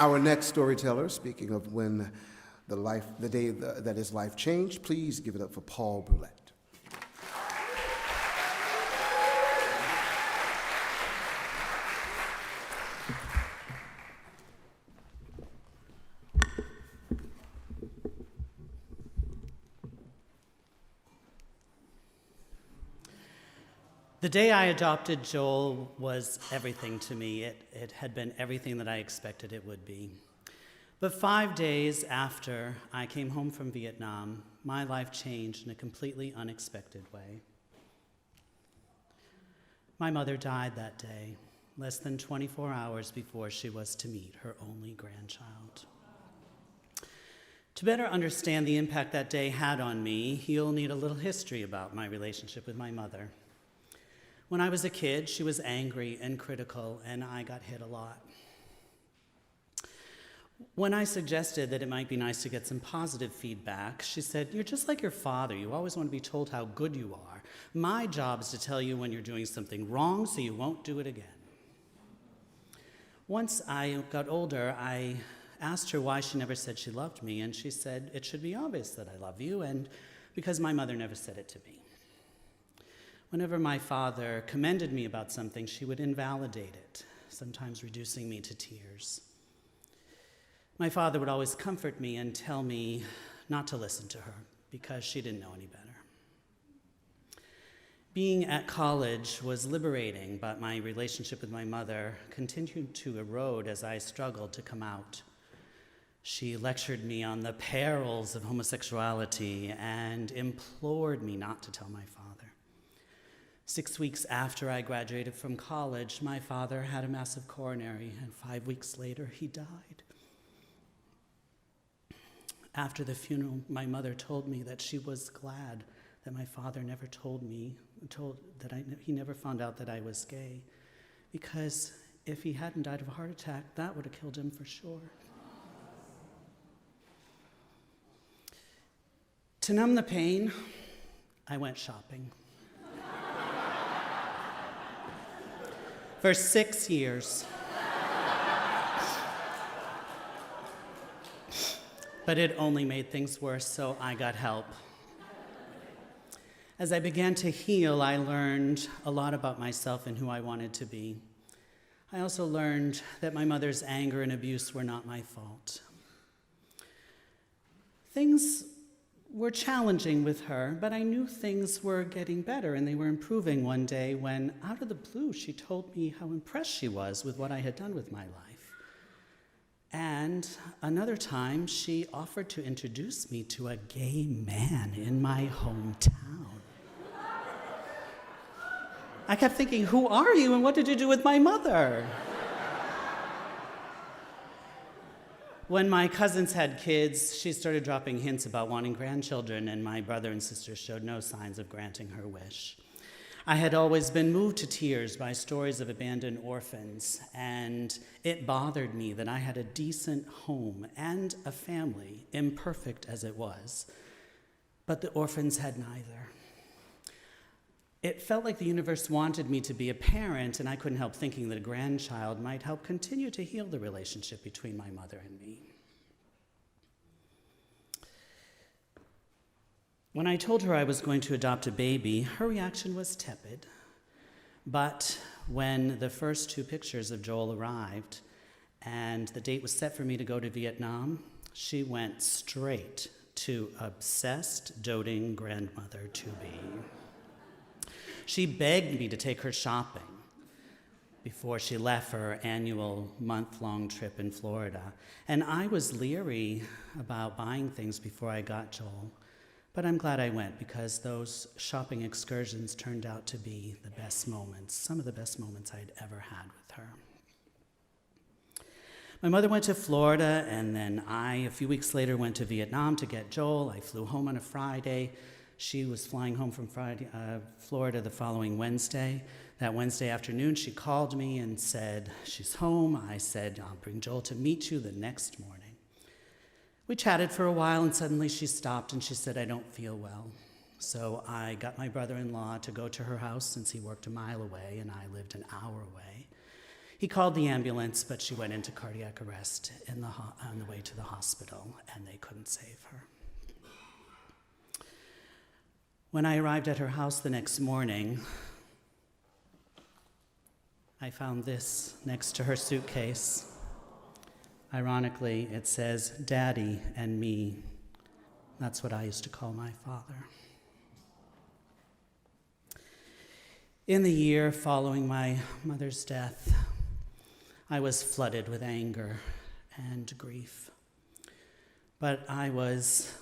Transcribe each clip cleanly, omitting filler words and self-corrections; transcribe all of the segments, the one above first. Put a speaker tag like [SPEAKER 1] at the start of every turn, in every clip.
[SPEAKER 1] Our next storyteller, speaking of when the day that his life changed, please give it up for Paul Brouillette.
[SPEAKER 2] The day I adopted Joel was everything to me. It had been everything that I expected it would be. But 5 days after I came home from Vietnam, my life changed in a completely unexpected way. My mother died that day, less than 24 hours before she was to meet her only grandchild. To better understand the impact that day had on me, you'll need a little history about my relationship with my mother. When I was a kid, she was angry and critical, and I got hit a lot. When I suggested that it might be nice to get some positive feedback, she said, "You're just like your father. You always want to be told how good you are. My job is to tell you when you're doing something wrong so you won't do it again." Once I got older, I asked her why she never said she loved me, and she said, "It should be obvious that I love you," and because my mother never said it to me. Whenever my father commended me about something, she would invalidate it, sometimes reducing me to tears. My father would always comfort me and tell me not to listen to her because she didn't know any better. Being at college was liberating, but my relationship with my mother continued to erode as I struggled to come out. She lectured me on the perils of homosexuality and implored me not to tell my father. 6 weeks after I graduated from college, my father had a massive coronary, and 5 weeks later, he died. After the funeral, my mother told me that she was glad that my father never he never found out that I was gay, because if he hadn't died of a heart attack, that would have killed him for sure. To numb the pain, I went shopping. For 6 years. But it only made things worse, so I got help. As I began to heal, I learned a lot about myself and who I wanted to be. I also learned that my mother's anger and abuse were not my fault. Things were challenging with her, but I knew things were getting better and they were improving one day when, out of the blue, she told me how impressed she was with what I had done with my life. And another time, she offered to introduce me to a gay man in my hometown. I kept thinking, who are you and what did you do with my mother? When my cousins had kids, she started dropping hints about wanting grandchildren, and my brother and sister showed no signs of granting her wish. I had always been moved to tears by stories of abandoned orphans, and it bothered me that I had a decent home and a family, imperfect as it was, but the orphans had neither. It felt like the universe wanted me to be a parent, and I couldn't help thinking that a grandchild might help continue to heal the relationship between my mother and me. When I told her I was going to adopt a baby, her reaction was tepid. But when the first 2 pictures of Joel arrived and the date was set for me to go to Vietnam, she went straight to obsessed, doting grandmother-to-be. She begged me to take her shopping before she left for her annual month-long trip in Florida. And I was leery about buying things before I got Joel. But I'm glad I went because those shopping excursions turned out to be the best moments, some of the best moments I'd ever had with her. My mother went to Florida, and then a few weeks later, went to Vietnam to get Joel. I flew home on a Friday. She was flying home from Florida the following Wednesday. That Wednesday afternoon, she called me and said she's home. I said, I'll bring Joel to meet you the next morning. We chatted for a while, and suddenly she stopped and she said, I don't feel well. So I got my brother-in-law to go to her house since he worked a mile away and I lived an hour away. He called the ambulance, but she went into cardiac arrest on the way to the hospital, and they couldn't save her. When I arrived at her house the next morning, I found this next to her suitcase. Ironically, it says, "Daddy and me." That's what I used to call my father. In the year following my mother's death, I was flooded with anger and grief. But I was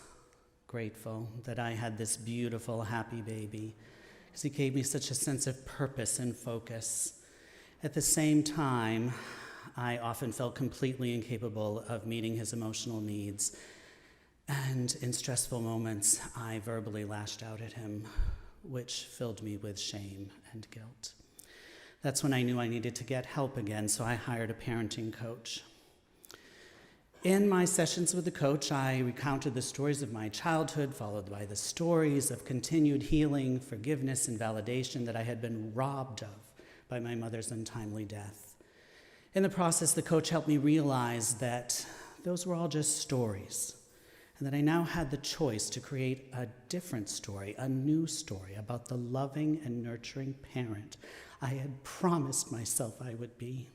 [SPEAKER 2] grateful that I had this beautiful, happy baby, because he gave me such a sense of purpose and focus. At the same time, I often felt completely incapable of meeting his emotional needs. And in stressful moments, I verbally lashed out at him, which filled me with shame and guilt. That's when I knew I needed to get help again, so I hired a parenting coach. In my sessions with the coach, I recounted the stories of my childhood, followed by the stories of continued healing, forgiveness, and validation that I had been robbed of by my mother's untimely death. In the process, the coach helped me realize that those were all just stories, and that I now had the choice to create a different story, a new story about the loving and nurturing parent I had promised myself I would be.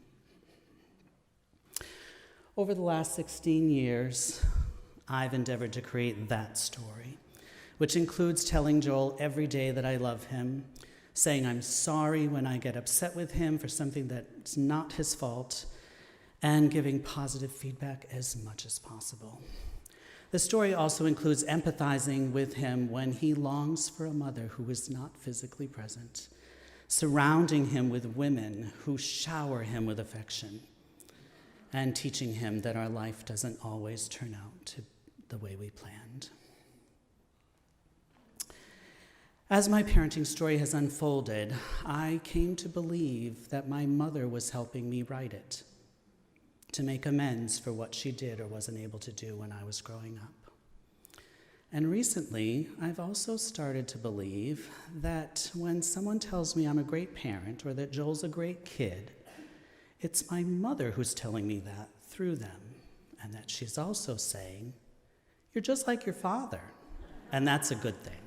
[SPEAKER 2] Over the last 16 years, I've endeavored to create that story, which includes telling Joel every day that I love him, saying I'm sorry when I get upset with him for something that's not his fault, and giving positive feedback as much as possible. The story also includes empathizing with him when he longs for a mother who is not physically present, surrounding him with women who shower him with affection, and teaching him that our life doesn't always turn out to the way we planned. As my parenting story has unfolded, I came to believe that my mother was helping me write it, to make amends for what she did or wasn't able to do when I was growing up. And recently, I've also started to believe that when someone tells me I'm a great parent or that Joel's a great kid, it's my mother who's telling me that through them, and that she's also saying, "You're just like your father," and that's a good thing.